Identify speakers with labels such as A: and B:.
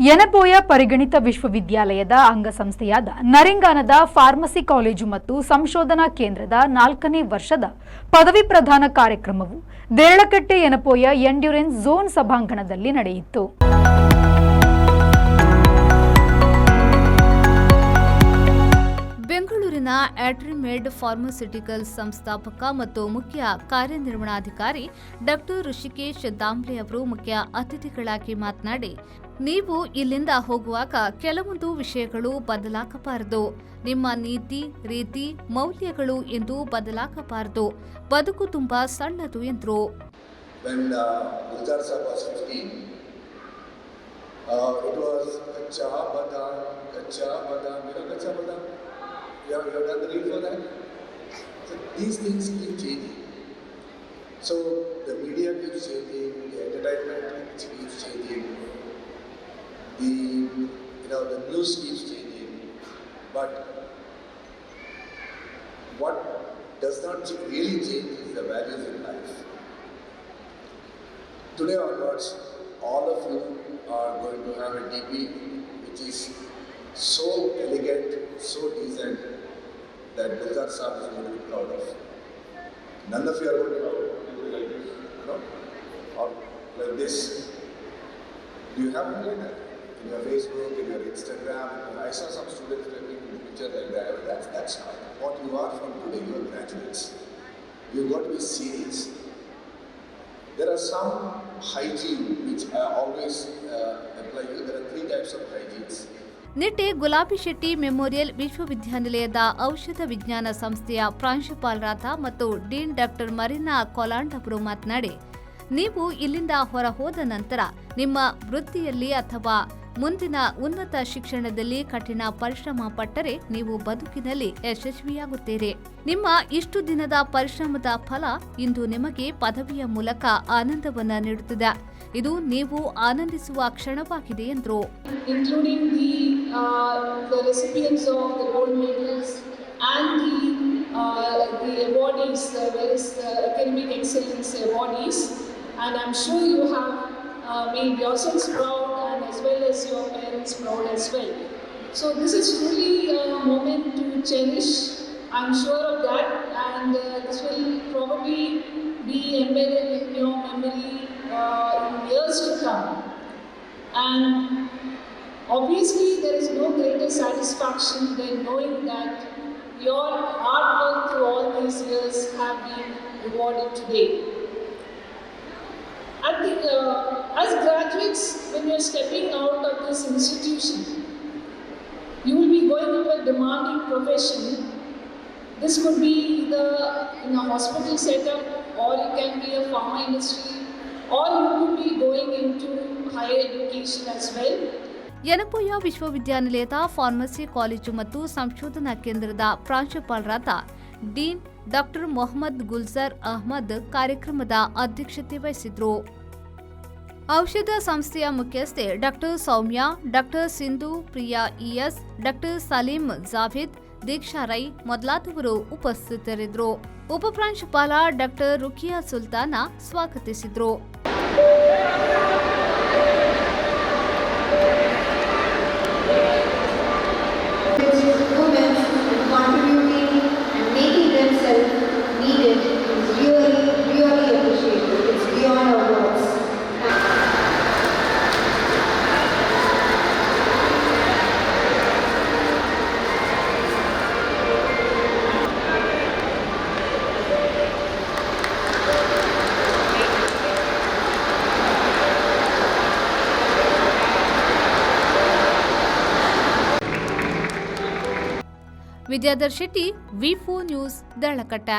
A: ಯನಪೋಯ ಪರಿಗಣಿತ ವಿಶ್ವವಿದ್ಯಾಲಯದ ಅಂಗಸಂಸ್ಥೆಯಾದ ನರಿಂಗಾನದ pharmacy college ಮತ್ತು ಸಂಶೋಧನಾ ಕೇಂದ್ರದ 4ನೇ ವರ್ಷದ ಪದವಿ ಪ್ರದಾನ ಕಾರ್ಯಕ್ರಮವು ದೇರಳಕಟ್ಟೆ ಯನಪೋಯ ಎಂಡ್ಯೂರೆನ್ಸ್ ಝೋನ್ ಸಭಾಂಗಣದಲ್ಲಿ ನಡೆಯಿತು. ಬೆಂಗಳೂರಿನ ಆಟ್ರಿಮೆಡ್ ಫಾರ್ಮಾಸ್ಯೂಟಿಕಲ್ಸ್ ಸಂಸ್ಥಾಪಕ ಮತ್ತು ಮುಖ್ಯ ಕಾರ್ಯನಿರ್ವಹಣಾಧಿಕಾರಿ ಡಾಕ್ಟರ್ ಋಷಿಕೇಶ್ ದಾಮ್ಲೆ ಅವರು ಮುಖ್ಯ ಅತಿಥಿಗಳಾಗಿ ಮಾತನಾಡಿ, ನೀವು ಇಲ್ಲಿಂದ ಹೋಗುವಾಗ ಕೆಲವೊಂದು ವಿಷಯಗಳು ಬದಲಾಗಬಾರದು. ನಿಮ್ಮ ನೀತಿ, ರೀತಿ, ಮೌಲ್ಯಗಳು ಎಂದು ಬದಲಾಗಬಾರದು. ಬದುಕು ತುಂಬಾ ಸಣ್ಣದು ಎಂದರು.
B: You have done the read for that? So these things keep changing. So the media keeps changing, the entertainment keeps changing, the news keeps changing. But what does not really change is the values in life. Today onwards, all of you are going to have a DP which is so elegant, so decent, that Gulzar Saab is going to be proud of. None of you are going to have people like this, or like this. Do you have like that? In your Facebook, in your Instagram? I saw some students taking a picture like that. That's not what you are from today. You are graduates. You've got to be serious. There are some hygiene which I always apply you. There are 3 types of hygienes.
A: Nitte ಗುಲಾಬಿ Shetty memorial ವಿಶ್ವವಿದ್ಯಾನಿಲಯದ ಔಷಧ ವಿಜ್ಞಾನ ಸಂಸ್ಥೆಯ ಪ್ರಾಂಶುಪಾಲರಾದ ಮತ್ತು dean doctor Marina ಕೊಲಾಂಡ್ ಅವರು ಮಾತನಾಡಿ, ನೀವು ಇಲ್ಲಿಂದ ಹೊರ ಹೋದ ನಂತರ ನಿಮ್ಮ ವೃತ್ತಿಯಲ್ಲಿ ಅಥವಾ ಮುಂದಿನ ಉನ್ನತ ಶಿಕ್ಷಣದಲ್ಲಿ ಕಠಿಣ ಪರಿಶ್ರಮ ಪಟ್ಟರೆ ನೀವು ಬದುಕಿನಲ್ಲಿ ಯಶಸ್ವಿಯಾಗುತ್ತೀರಿ. ನಿಮ್ಮ ಇಷ್ಟು ದಿನದ ಪರಿಶ್ರಮದ ಫಲ ಇಂದು ನಿಮಗೆ ಪದವಿಯ ಮೂಲಕ ಆನಂದವನ್ನ ನೀಡುತ್ತಿದೆ. ಇದು ನೀವು ಆನಂದಿಸುವ ಕ್ಷಣವಾಗಿದೆ ಎಂದರು.
C: The recipients of the gold medals and the awardees, the various academic excellence awardees, and I'm sure you have made yourselves proud and as well as your parents proud as well. So this is truly a moment to cherish. I'm sure of that, and this will probably be embedded in your memory in years to come. And obviously, there is no greater satisfaction than knowing that your hard work through all these years have been rewarded today. As graduates, when you are stepping out of this institution, you will be going into a demanding profession. This could be either in a hospital setup, or it can be a pharma industry, or you could be going into higher education as well.
A: Yenepoya ವಿಶ್ವವಿದ್ಯಾನಿಲಯದ pharmacy college ಮತ್ತು ಸಂಶೋಧನಾ ಕೇಂದ್ರದ ಪ್ರಾಂಶುಪಾಲರಾದ dean doctor Mohammed Gulzar Ahmed ಕಾರ್ಯಕ್ರಮದ ಅಧ್ಯಕ್ಷತೆ ವಹಿಸಿದ್ರು. ಔಷಧ ಸಂಸ್ಥೆಯ ಮುಖ್ಯಸ್ಥೆ doctor Soumya, doctor Sindhu Priya ES, doctor Saleem Javed, Deeksha Rai ಮೊದಲಾದವರು ಉಪಸ್ಥಿತರಿದ್ದರು. ಉಪಪ್ರಾಂಶುಪಾಲ ಡಾಕ್ಟರ್ ರುಖಿಯಾ ಸುಲ್ತಾನ ಸ್ವಾಗತಿಸಿದ್ರು. ವಿದ್ಯಾಧರ್ ಶೆಟ್ಟಿ, ವಿ4 ನ್ಯೂಸ್, ದೇರಳಕಟ್ಟೆ.